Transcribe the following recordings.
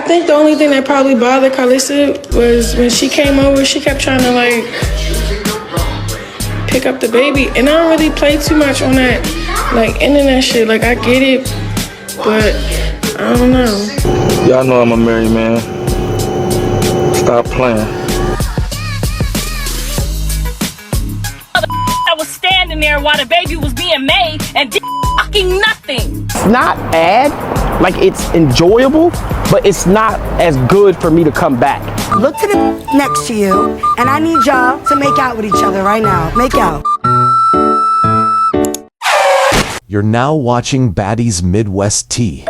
think the only thing that probably bothered Karlissa was when she came over, she kept trying to like pick up the baby. And I don't really play too much on that like internet shit. Like I get it, but I don't know. Y'all know I'm a married man. Stop playing. I was standing there while the baby was being made and did fucking nothing. It's not bad, like it's enjoyable, but it's not as good for me to come back. Look to the next to you, and I need y'all to make out with each other right now. Make out. You're now watching Baddies Midwest Tea.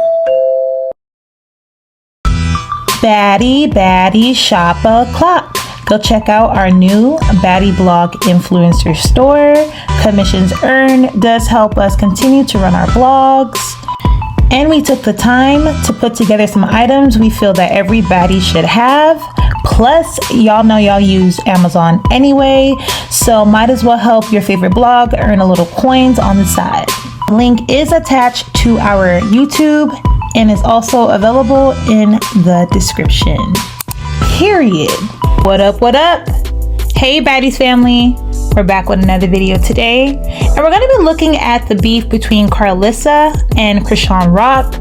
Baddie shop a clout. Go check out our new Baddie blog influencer store. Commissions earned does help us continue to run our blogs. And we took the time to put together some items we feel that every baddie should have. Plus, y'all know y'all use Amazon anyway, so might as well help your favorite blog earn a little coins on the side. Link is attached to our YouTube and is also available in the description. Period. What up, what up? Hey Baddies family, we're back with another video today, and we're going to be looking at the beef between Karlissa and Chrisean Rock.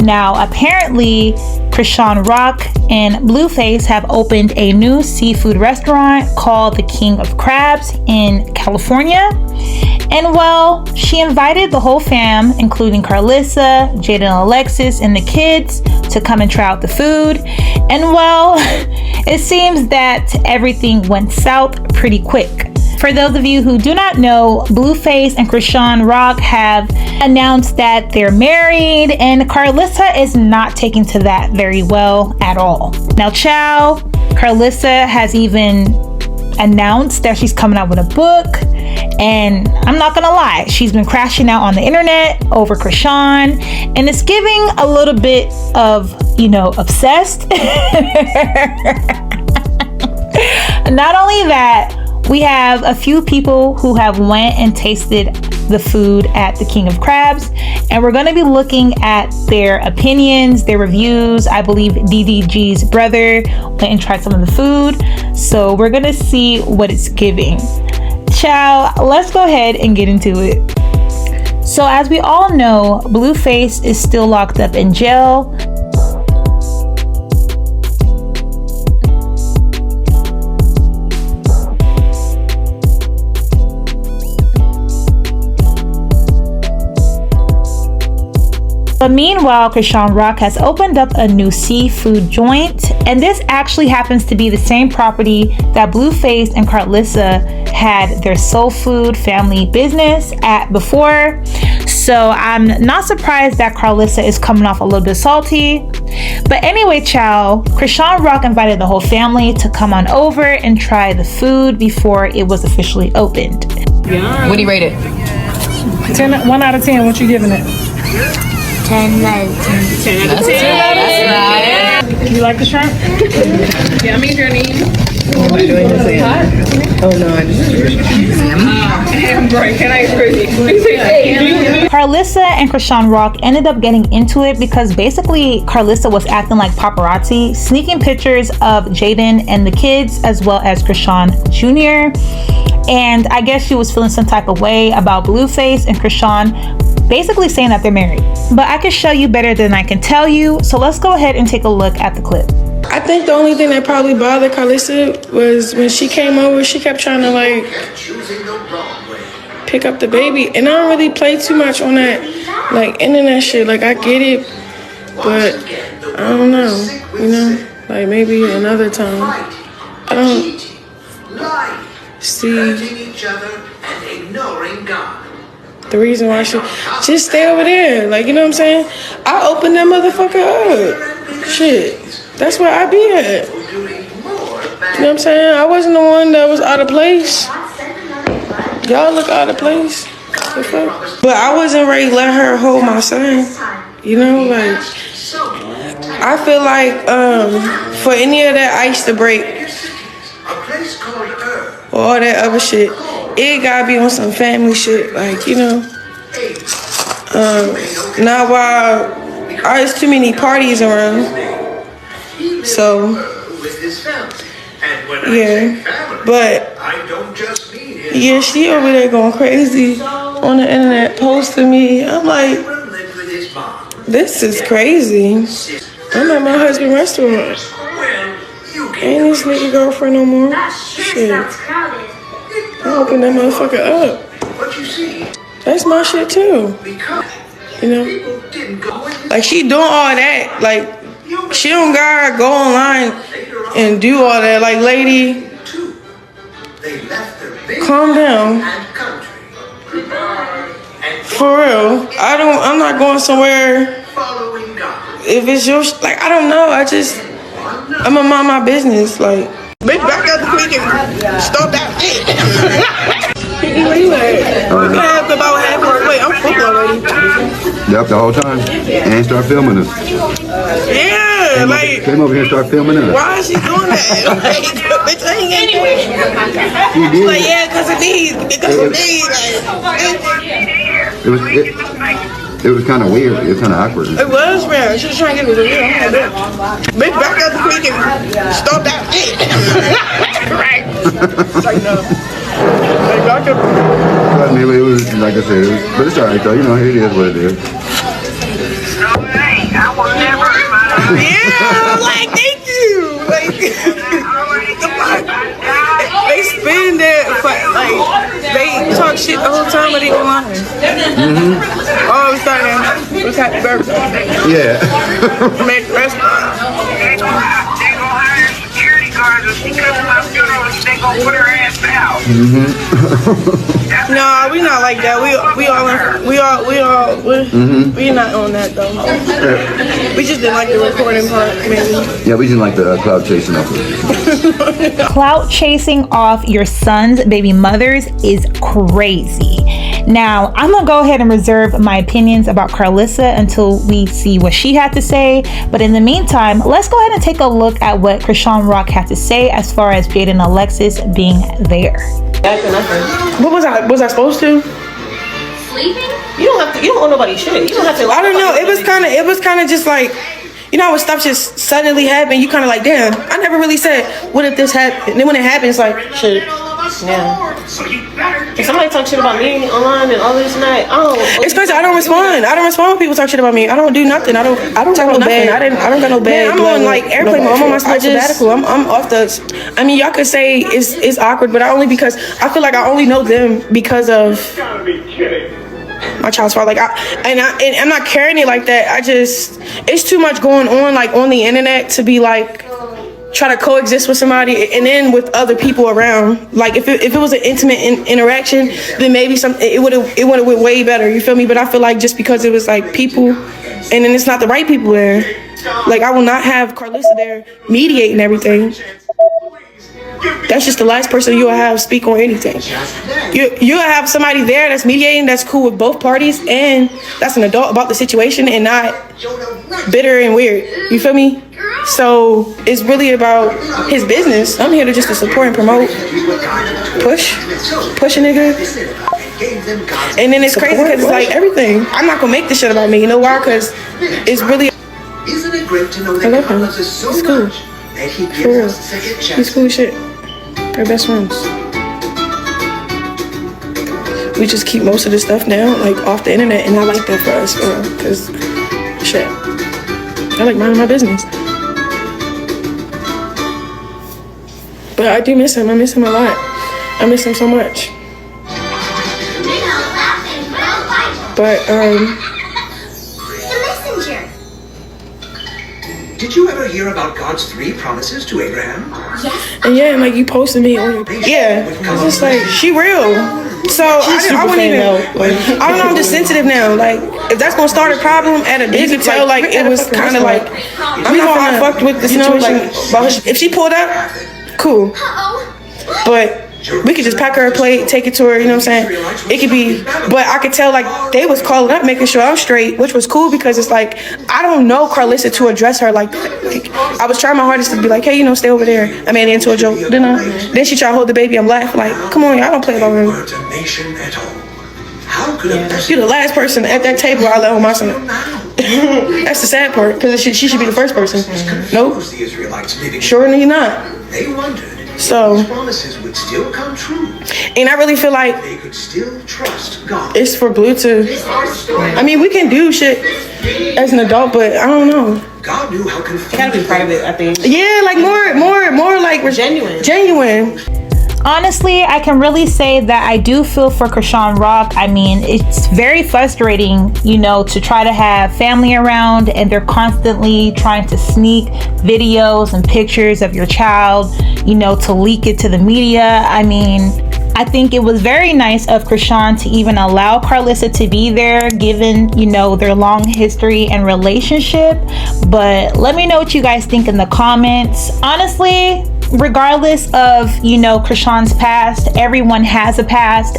Now apparently Chrisean Rock and Blueface have opened a new seafood restaurant called the King of Crabs in California. And well, she invited the whole fam, including Karlissa, Jaidyn, Alexis, and the kids to come and try out the food. And well, it seems that everything went south pretty quick. For those of you who do not know, Blueface and Chrisean Rock have announced that they're married, and Karlissa is not taking to that very well at all. Now, Karlissa has even announced that she's coming out with a book, and I'm not gonna lie, she's been crashing out on the internet over Chrisean, and it's giving a little bit of, you know, obsessed. Not only that, we have a few people who have went and tasted the food at the King of Crabs, and we're going to be looking at their opinions, their reviews. I believe DDG's brother went and tried some of the food, so we're going to see what it's giving. Let's go ahead and get into it. So as we all know, Blueface is still locked up in jail. But meanwhile, Chrisean Rock has opened up a new seafood joint, and this actually happens to be the same property that Blueface and Karlissa had their soul food family business at before. So I'm not surprised that Karlissa is coming off a little bit salty. But anyway, Chrisean Rock invited the whole family to come on over and try the food before it was officially opened. What do you rate it? 1 out of 10, what you giving it? 10 out of 10. 10 out of 10. That's right. You like the shrimp? Yeah, I made your name. Oh no, I just Karlissa and Chrisean Rock ended up getting into it because basically Karlissa was acting like paparazzi, sneaking pictures of Jaidyn and the kids as well as Chrisean Jr. And I guess she was feeling some type of way about Blueface and Chrisean basically saying that they're married. But I can show you better than I can tell you, so let's go ahead and take a look at the clip. I think the only thing that probably bothered Karlissa was when she came over, she kept trying to like pick up the baby. And I don't really play too much on that like internet shit. Like I get it, but I don't know, you know, like maybe another time. I don't see the reason why she just stay over there. Like, you know what I'm saying? I open that motherfucker up. Shit. That's where I be at. You know what I'm saying? I wasn't the one that was out of place. Y'all look out of place. But I wasn't ready to let her hold my son. You know, like I feel like for any of that ice to break or all that other shit, it gotta be on some family shit. Like, you know, not while there's too many parties around. So, yeah. But, yeah, she over there going crazy on the internet posting me. I'm like, this is crazy. I'm at my husband's restaurant. Ain't this nigga girlfriend no more? Shit. I open that motherfucker up. That's my shit too. You know? Like, she doing all that. Like, she don't gotta go online and do all that. Like, lady, calm down. For real. I'm not going somewhere. If it's your, like, I don't know. I'm gonna mind my business. Like, bitch, back out the quick and stop that shit. Where you at? About halfway. I'm full already. Yep, the whole time. And start filming us. Yeah, came over here and start filming us. Why is she doing that? Like, bitch, I ain't anyway. She's like, yeah, because of these. It was kind of weird. It was kind of awkward. It was weird. She was trying to get me weird. I'm like, bitch, back out the quick and stop that shit. Right. Like, no. Like, back up. But I mean, it was, like I said, but it's alright though. You know, it is what it is. Yeah, like, thank you. Like, they spin that, like, they talk shit the whole time, but they don't lie. All of a sudden, it was happy birthday. Yeah. Make the restaurant. They gonna hire security guards if she comes to my funeral and they gonna put her ass out. No, we not like that. We not on that though. We just didn't like the recording part, maybe. Yeah, we didn't like the clout chasing off. Clout chasing off your son's baby mothers is crazy. Now, I'm gonna go ahead and reserve my opinions about Karlissa until we see what she had to say. But in the meantime, let's go ahead and take a look at what Chrisean Rock had to say as far as Jaidyn and Alexis being there. What was I supposed to? Sleeping? You don't owe nobody shit. You don't have to. I don't know. It was kind of just like, you know, when stuff just suddenly happened, you kind of like, damn, I never really said, what if this happened? And then when it happens, like, shit. Yeah. If somebody talk shit about me online and all this and that, it's crazy. I don't respond. I don't respond when people talk shit about me. I don't do nothing. I don't got no bad. I don't got no bad. I'm on like airplane mode. I'm on my sabbatical. I'm off the. I mean, y'all could say it's awkward, but only because I feel like I only know them because of my child's father. Like I'm not carrying it like that. It's too much going on like on the internet to be like try to coexist with somebody and then with other people around. Like if it was an intimate interaction, then maybe it would have went way better. You feel me? But I feel like just because it was like people, and then it's not the right people there. Like I will not have Karlissa there mediating everything. That's just the last person you'll have speak on anything. You'll have somebody there that's mediating, that's cool with both parties, and that's an adult about the situation and not bitter and weird. You feel me? So it's really about his business. I'm here to just to support and promote, push a nigga. And then it's crazy because it's like everything. I'm not gonna make this shit about me. You know why? Because it's really. Isn't it great to know that I love him. He's cool. For real. He's cool as shit. We're best friends. We just keep most of the stuff down, like off the internet, and I like that for us, because shit. I like minding my business. But I do miss him. I miss him a lot. I miss him so much. But Did you ever hear about God's 3 promises to Abraham? Yes. And yeah, like you posted me on your page. Yeah. It's just like she real. So I wouldn't even know. I don't know, I'm just sensitive now. Like if that's gonna start a problem at a you could tell like it was kinda like I'm not gonna fucked with the situation. Like, if she pulled up, cool. But we could just pack her a plate, take it to her, you know what I'm saying? It could be, but I could tell like they was calling up, making sure I'm straight, which was cool because it's like, I don't know Karlissa to address her like that. Like, I was trying my hardest to be like, hey, you know, stay over there. I made it into a joke, didn't I? Then she tried to hold the baby, I'm laughing like, come on, y'all don't play about her. How could a You're the last person at that table I let on my son. That's the sad part, because she should be the first person. Nope. the Israelites living? Surely not. They wondered So, if promises would still come true. and I really feel like They could still trust God. it's for Blue to, I mean, we can do shit as an adult, but I don't know. God knew how confused. It gotta be private, I think. Yeah, like more like genuine. Honestly, I can really say that I do feel for Chrisean Rock. I mean, it's very frustrating, you know, to try to have family around and they're constantly trying to sneak videos and pictures of your child, you know, to leak it to the media. I mean, I think it was very nice of Chrisean to even allow Karlissa to be there, given, you know, their long history and relationship. But let me know what you guys think in the comments. Honestly, regardless of, you know, Chrisean's past, everyone has a past.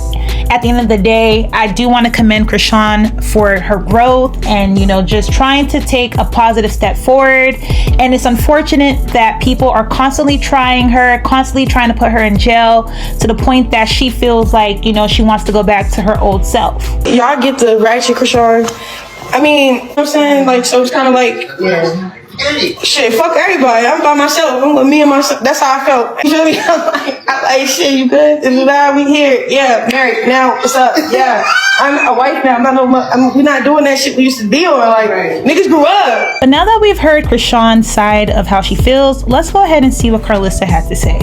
At the end of the day, I do want to commend Chrisean for her growth and, you know, just trying to take a positive step forward. And it's unfortunate that people are constantly trying to put her in jail to the point that she feels like, you know, she wants to go back to her old self. Y'all get the ratchet Chrisean. I mean, you know what I'm saying? Like, so it's kind of like, shit, fuck everybody. I'm by myself. I'm with me and myself. That's how I felt. You feel me? I'm like, shit, you good? This is how we here. Yeah, married. Now, what's up? Yeah, I'm a wife now. We're not doing that shit we used to be on. Like, niggas grew up. But now that we've heard Chrisean's side of how she feels, let's go ahead and see what Karlissa had to say.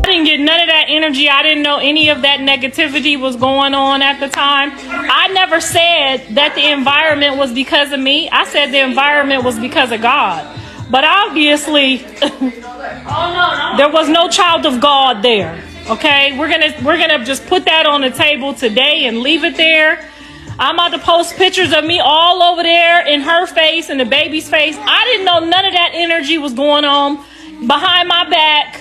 I didn't get none of that energy. I didn't know any of that negativity was going on at the time. I never said that the environment was because of me. I said the environment was because of God. But obviously, there was no child of God there. Okay, we're gonna just put that on the table today and leave it there. I'm about to post pictures of me all over there in her face and the baby's face. I didn't know none of that energy was going on behind my back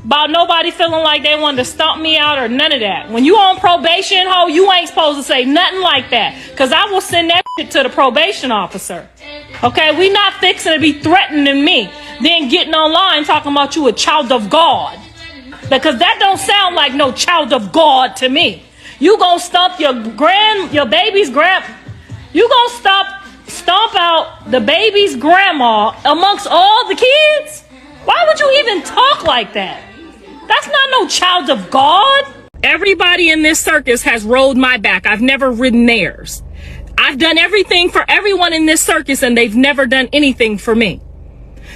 about nobody feeling like they wanted to stomp me out or none of that. When you on probation, ho, you ain't supposed to say nothing like that, because I will send that shit to the probation officer. Okay, we not fixing to be threatening me, then getting online talking about you a child of God, because that don't sound like no child of God to me. You gonna stomp your baby's you gonna stomp out the baby's grandma amongst all the kids? Why would you even talk like that? That's not no child of God. Everybody in this circus has rode my back. I've never ridden theirs. I've done everything for everyone in this circus and they've never done anything for me.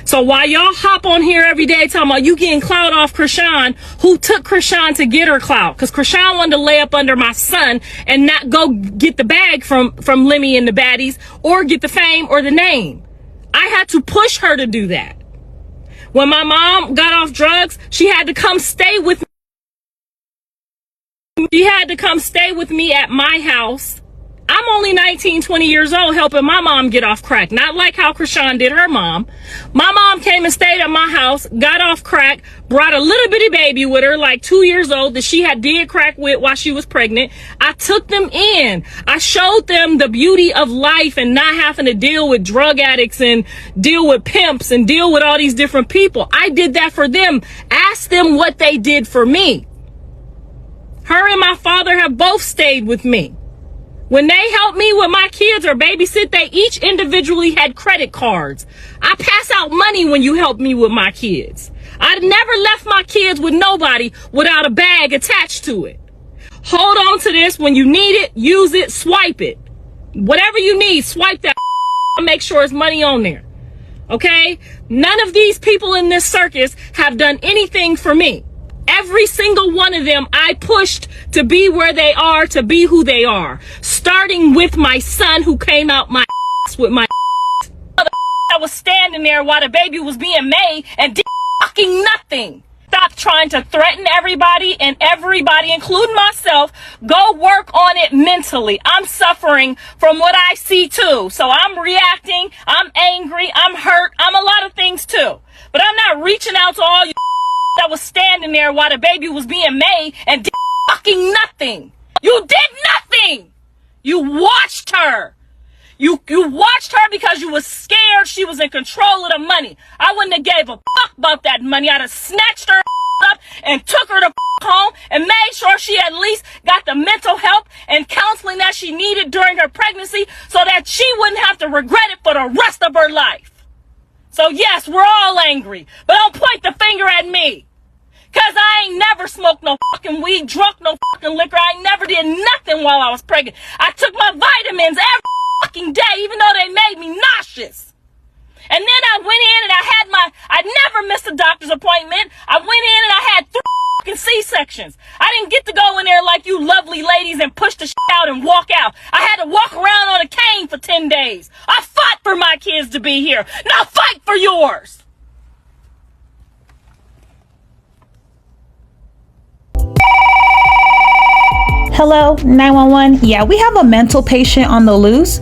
So while y'all hop on here every day talking about you getting clout off Chrisean, who took Chrisean to get her clout? Because Chrisean wanted to lay up under my son and not go get the bag from Lemmy and the Baddies or get the fame or the name. I had to push her to do that. When my mom got off drugs, she had to come stay with me. She had to come stay with me at my house. I'm only 19, 20 years old helping my mom get off crack. Not like how Chrisean did her mom. My mom came and stayed at my house, got off crack, brought a little bitty baby with her, like 2 years old, that she had did crack with while she was pregnant. I took them in. I showed them the beauty of life and not having to deal with drug addicts and deal with pimps and deal with all these different people. I did that for them. Ask them what they did for me. Her and my father have both stayed with me. When they helped me with my kids or babysit, they each individually had credit cards. I pass out money when you help me with my kids. I never left my kids with nobody without a bag attached to it. Hold on to this. When you need it, use it, swipe it. Whatever you need, swipe that. Make sure it's money on there. Okay? None of these people in this circus have done anything for me. Every single one of them I pushed to be where they are, to be who they are. Starting with my son, who came out my ass with my I was standing there while the baby was being made and did fucking nothing. Stop trying to threaten everybody, including myself. Go work on it mentally. I'm suffering from what I see too. So I'm reacting, I'm angry, I'm hurt, I'm a lot of things too. But I'm not reaching out to all you that was standing there while the baby was being made and did fucking nothing. You did nothing. You watched her. You watched her because you was scared she was in control of the money. I wouldn't have gave a fuck about that money. I'd have snatched her up and took her to home and made sure she at least got the mental help and counseling that she needed during her pregnancy so that she wouldn't have to regret it for the rest of her life. So yes, we're all angry, but don't point the finger at me. Cause I ain't never smoked no fucking weed, drunk no fucking liquor. I ain't never did nothing while I was pregnant. I took my vitamins every fucking day, even though they made me nauseous. And then I went in and I never missed a doctor's appointment. I went in and I had 3 fucking C-sections. I didn't get to go in there like you lovely ladies and push the shit out and walk out. I had to walk around on a cane for 10 days. I fought for my kids to be here. Now fight for yours. Hello, 911. Yeah, we have a mental patient on the loose.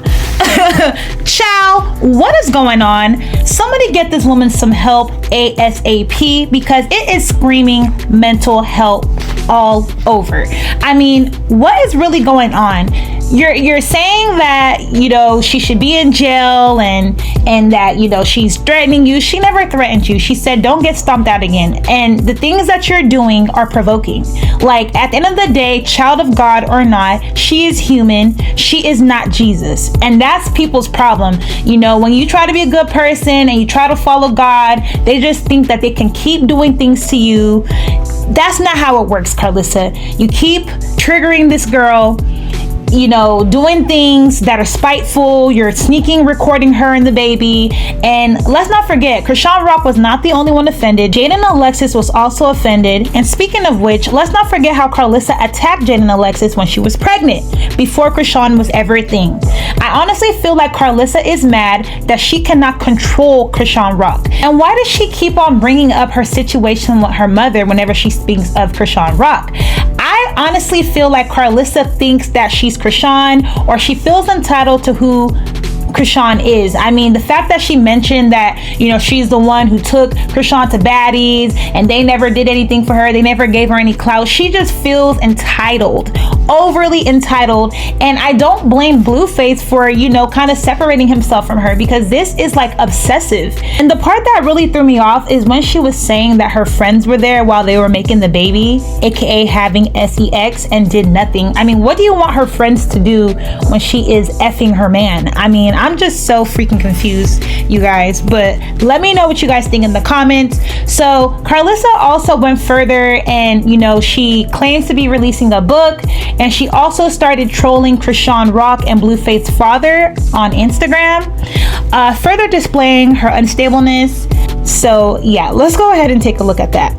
Chow, what is going on? Somebody get this woman some help ASAP because it is screaming mental health all over. I mean, what is really going on? You're saying that, you know, she should be in jail and that, you know, she's threatening you. She never threatened you. She said, don't get stomped out again. And the things that you're doing are provoking. Like, at the end of the day, child of God or not, she is human. She is not Jesus. And that's people's problem. You know, when you try to be a good person and you try to follow God, they just think that they can keep doing things to you. That's not how it works, Karlissa. You keep triggering this girl, you know, doing things that are spiteful. You're sneaking recording her and the baby. And let's not forget, Chrisean Rock was not the only one offended. Jaidyn and Alexis was also offended. And speaking of which, let's not forget how Karlissa attacked Jaidyn and Alexis when she was pregnant, before Chrisean was ever a thing. I honestly feel like Karlissa is mad that she cannot control Chrisean Rock. And why does she keep on bringing up her situation with her mother whenever she speaks of Chrisean Rock? I honestly feel like Karlissa thinks that she's Chrisean, or she feels entitled to who Chrisean is. I mean, the fact that she mentioned that, you know, she's the one who took Chrisean to Baddies and they never did anything for her, they never gave her any clout, she just feels entitled, overly entitled. And I don't blame Blueface for, you know, kind of separating himself from her, because this is like obsessive. And the part that really threw me off is when she was saying that her friends were there while they were making the baby, aka having sex, and did nothing. I mean, what do you want her friends to do when she is effing her man? I mean, I'm just so freaking confused, you guys. But let me know what you guys think in the comments. So Karlissa also went further and, you know, she claims to be releasing a book, and she also started trolling Chrisean Rock and Blueface's father on Instagram, further displaying her unstableness. So yeah, let's go ahead and take a look at that.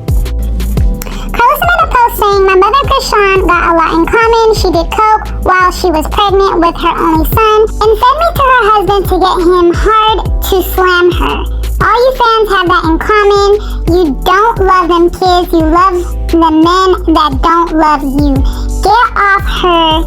Karlissa made a post saying, my mother Chrisean got a lot in common. She did coke while she was pregnant with her only son and fed me to her husband to get him hard to slam her. All you fans have that in common. You don't love them kids. You love the men that don't love you. Get off her.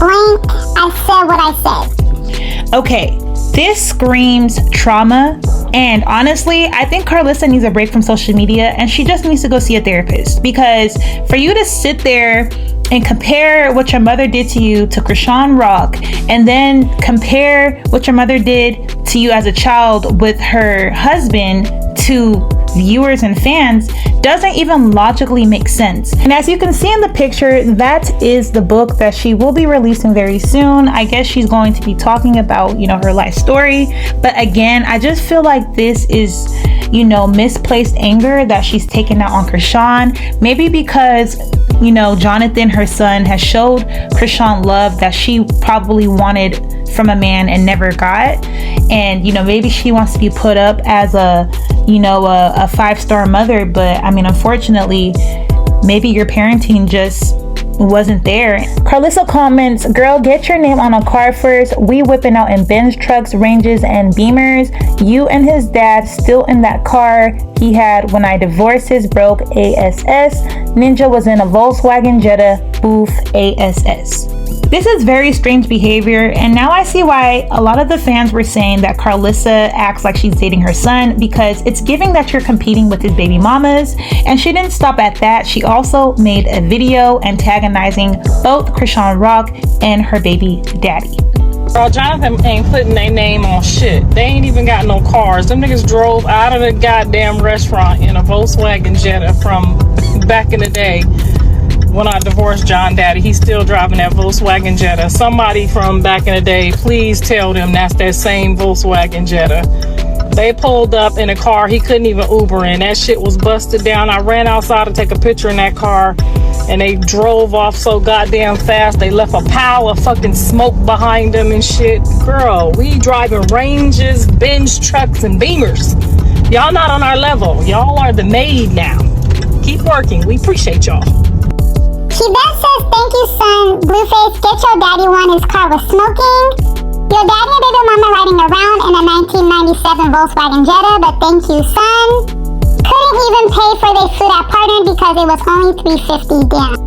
Blank. I said what I said. Okay, this screams trauma. And honestly, I think Karlissa needs a break from social media, and she just needs to go see a therapist, because for you to sit there and compare what your mother did to you to Chrisean Rock, and then compare what your mother did to you as a child with her husband to viewers and fans doesn't even logically make sense. And as you can see in the picture, that is the book that she will be releasing very soon. I guess she's going to be talking about, you know, her life story. But again, I just feel like this is, you know, misplaced anger that she's taken out on Chrisean. Maybe because, you know, Jonathan, her son, has showed Chrisean love that she probably wanted from a man and never got. And, you know, maybe she wants to be put up as a, you know, a 5-star mother. But I mean, unfortunately, maybe your parenting just wasn't there. Karlissa comments, girl, get your name on a car first. We whipping out in Benz trucks, Ranges, and Beamers. You and his dad still in that car he had when I divorced his broke ASS. Ninja was in a Volkswagen Jetta. Boof ASS. This is very strange behavior, and now I see why a lot of the fans were saying that Karlissa acts like she's dating her son, because it's giving that you're competing with his baby mamas. And she didn't stop at that. She also made a video antagonizing both Chrisean Rock and her baby daddy. Bro, Jonathan ain't putting their name on shit. They ain't even got no cars. Them niggas drove out of the goddamn restaurant in a Volkswagen Jetta from back in the day. When I divorced John Daddy, he's still driving that Volkswagen Jetta. Somebody from back in the day, please tell them that's that same Volkswagen Jetta. They pulled up in a car he couldn't even Uber in. That shit was busted down. I ran outside to take a picture in that car, and they drove off so goddamn fast. They left a pile of fucking smoke behind them and shit. Girl, we driving Ranges, Benz trucks, and Beamers. Y'all not on our level. Y'all are the maid now. Keep working. We appreciate y'all. She then says, thank you, son. Blueface, get your daddy one. His car was smoking. Your daddy and baby mama riding around in a 1997 Volkswagen Jetta, but thank you, son. Couldn't even pay for their food at Partner because it was only $3.50 down.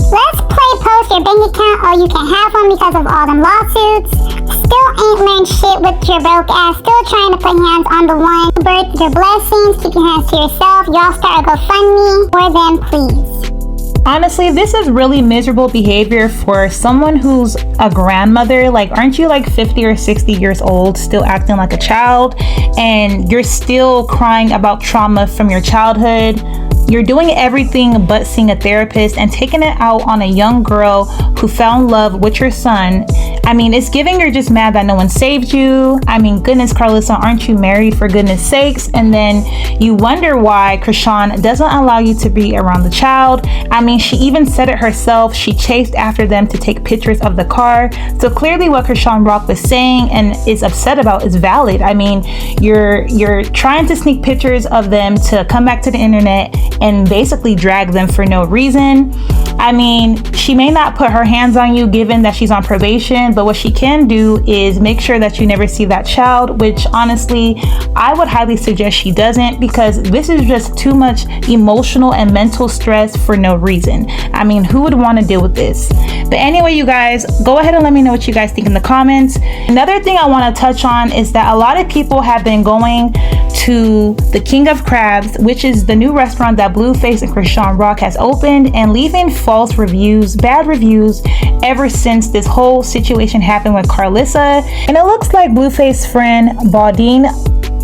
Let's play post your bank account or you can't have one because of all them lawsuits. Still ain't learned shit with your broke ass. Still trying to put hands on the one. Birth your blessings. Keep your hands to yourself. Y'all start a GoFundMe for them, please. Honestly, this is really miserable behavior for someone who's a grandmother. Like, aren't you like 50 or 60 years old, still acting like a child? And you're still crying about trauma from your childhood. You're doing everything but seeing a therapist and taking it out on a young girl who fell in love with your son. I mean, it's giving you're just mad that no one saved you. I mean, goodness, Karlissa, aren't you married for goodness sakes? And then you wonder why Chrisean doesn't allow you to be around the child. I mean, she even said it herself. She chased after them to take pictures of the car. So clearly what ChriseanRock was saying and is upset about is valid. I mean, you're trying to sneak pictures of them to come back to the internet and basically drag them for no reason. I mean, she may not put her hands on you given that she's on probation, but what she can do is make sure that you never see that child, which honestly, I would highly suggest she doesn't, because this is just too much emotional and mental stress for no reason. I mean, who would want to deal with this? But anyway, you guys, go ahead and let me know what you guys think in the comments. Another thing I want to touch on is that a lot of people have been going to the King of Crabs, which is the new restaurant that Blueface and ChriseanRock has opened, and leaving false reviews, bad reviews, ever since this whole situation happened with Karlissa. And it looks like Blueface's friend Baddie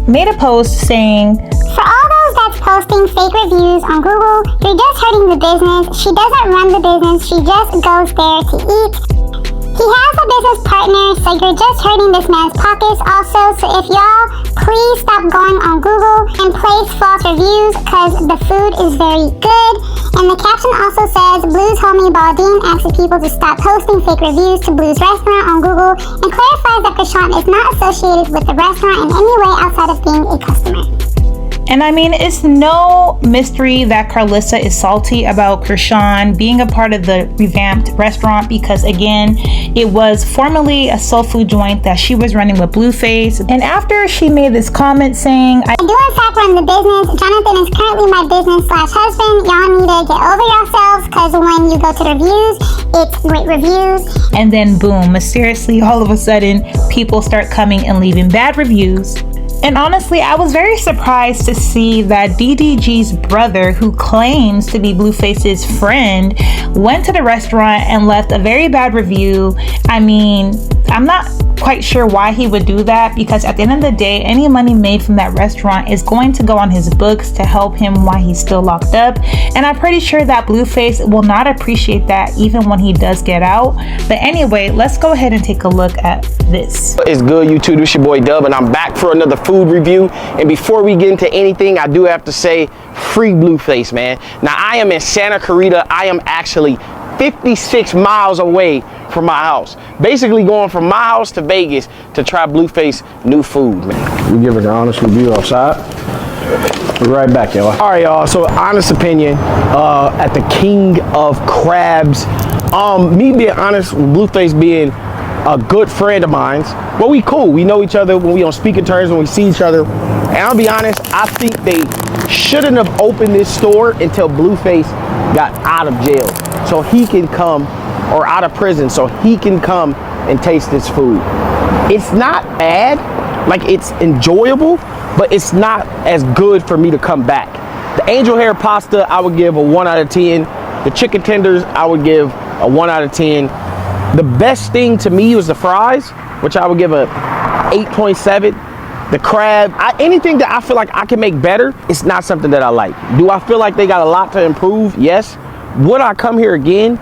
made a post saying, for all those that's posting fake reviews on Google, you're just hurting the business. She doesn't run the business, she just goes there to eat. He has a business partner, so you're just hurting this man's pockets also. So if y'all please stop going on Google and place false reviews, because the food is very good. And the caption also says, Blue's homie Baddie asks people to stop posting fake reviews to Blue's restaurant on Google, and clarifies that Chrisean is not associated with the restaurant in any way outside of being a customer. And I mean, it's no mystery that Karlissa is salty about Chrisean being a part of the revamped restaurant, because again, it was formerly a soul food joint that she was running with Blueface. And after she made this comment saying, I do in fact run the business. Jonathan is currently my business/husband. Y'all need to get over yourselves, because when you go to the reviews, it's great reviews. And then boom, mysteriously, all of a sudden, people start coming and leaving bad reviews. And honestly, I was very surprised to see that DDG's brother, who claims to be Blueface's friend, went to the restaurant and left a very bad review. I mean, I'm not quite sure why he would do that, because at the end of the day, any money made from that restaurant is going to go on his books to help him while he's still locked up. And I'm pretty sure that Blueface will not appreciate that even when he does get out. But anyway, let's go ahead and take a look at this. It's good, YouTube. This your boy Dub, and I'm back for another food review. And before we get into anything, I do have to say, free Blueface, man. Now, I am in Santa Clarita. I am actually 56 miles away from my house. Basically going from my house to Vegas to try Blueface new food, man. We give it an honest review outside. We're right back, y'all. All right, y'all. So, honest opinion at the King of Crabs. Me being honest, Blueface being a good friend of mine. Well, we cool. We know each other when we on speaking terms, when we see each other. And I'll be honest, I think they shouldn't have opened this store until Blueface got out of jail, so he can come, or out of prison, so he can come and taste this food. It's not bad, like it's enjoyable, but it's not as good for me to come back. The angel hair pasta, I would give a 1 out of 10. The chicken tenders, I would give a 1 out of 10. The best thing to me was the fries, which I would give a 8.7. The crab, anything that I feel like I can make better, it's not something that I like. Do I feel like they got a lot to improve? Yes. Would I come here again?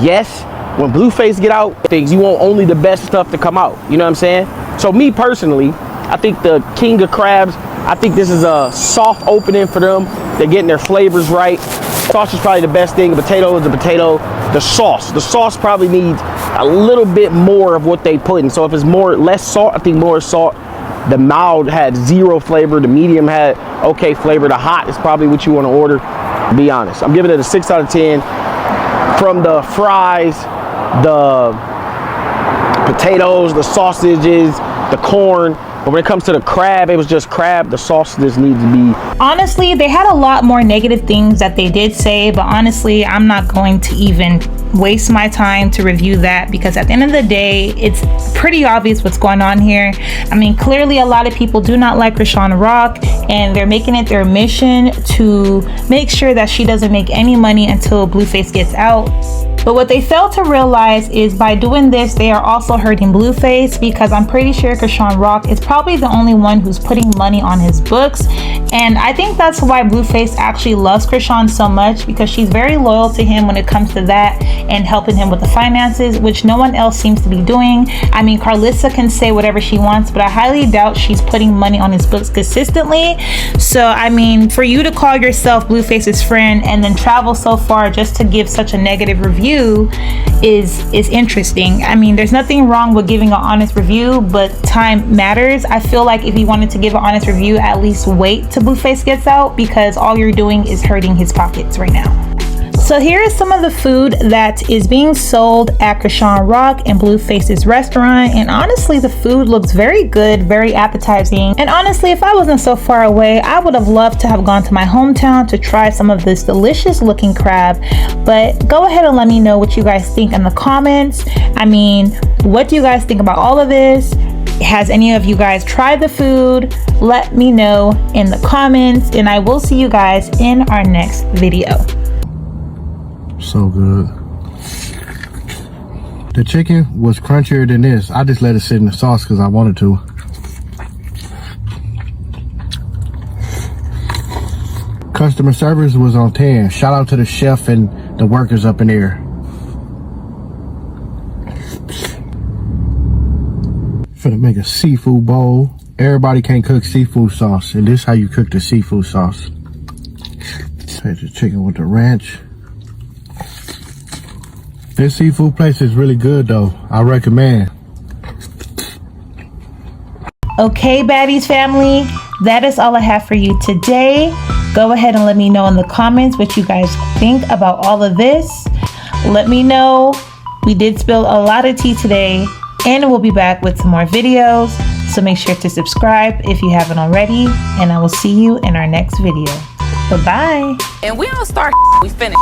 Yes. When Blueface get out, things, you want only the best stuff to come out. You know what I'm saying? So me personally, I think the king of crabs, I think this is a soft opening for them. They're getting their flavors right. Sauce is probably the best thing. The potato is the potato. The sauce probably needs a little bit more of what they put in. So if it's less salt, I think more salt. The mild had 0 flavor. The medium had okay flavor. The hot is probably what you want to order, to be honest. I'm giving it a 6 out of 10. From the fries, the potatoes, the sausages, the corn. But when it comes to the crab, it was just crab. The sausages need to be. Honestly, they had a lot more negative things that they did say, but honestly, I'm not going to even waste my time to review that, because at the end of the day, it's pretty obvious what's going on here. I mean, clearly a lot of people do not like Chrisean Rock, and they're making it their mission to make sure that she doesn't make any money until Blueface gets out. But what they fail to realize is by doing this, they are also hurting Blueface, because I'm pretty sure Chrisean Rock is probably the only one who's putting money on his books. And I think that's why Blueface actually loves Chrisean so much, because she's very loyal to him when it comes to that and helping him with the finances, which no one else seems to be doing. I mean, Karlissa can say whatever she wants, but I highly doubt she's putting money on his books consistently. So, I mean, for you to call yourself Blueface's friend and then travel so far just to give such a negative review is interesting. I mean, there's nothing wrong with giving an honest review, but time matters. I feel like if you wanted to give an honest review, at least wait till Blueface gets out, because all you're doing is hurting his pockets right now. So here is some of the food that is being sold at Chrisean Rock and Blueface's restaurant, and honestly the food looks very good, very appetizing. And honestly, if I wasn't so far away, I would have loved to have gone to my hometown to try some of this delicious looking crab. But go ahead and let me know what you guys think in the comments. I mean, what do you guys think about all of this? Has any of you guys tried the food? Let me know in the comments, and I will see you guys in our next video. So good. The chicken was crunchier than this. I just let it sit in the sauce because I wanted to. Customer service was on 10. Shout out to the chef and the workers up in there. Finna make a seafood bowl. Everybody can't cook seafood sauce, and this is how you cook the seafood sauce. Take the chicken with the ranch. This seafood place is really good though. I recommend. Okay, Baddies family, that is all I have for you today. Go ahead and let me know in the comments what you guys think about all of this. Let me know. We did spill a lot of tea today, and we'll be back with some more videos. So make sure to subscribe if you haven't already, and I will see you in our next video. Bye-bye. And we don't start, we finish.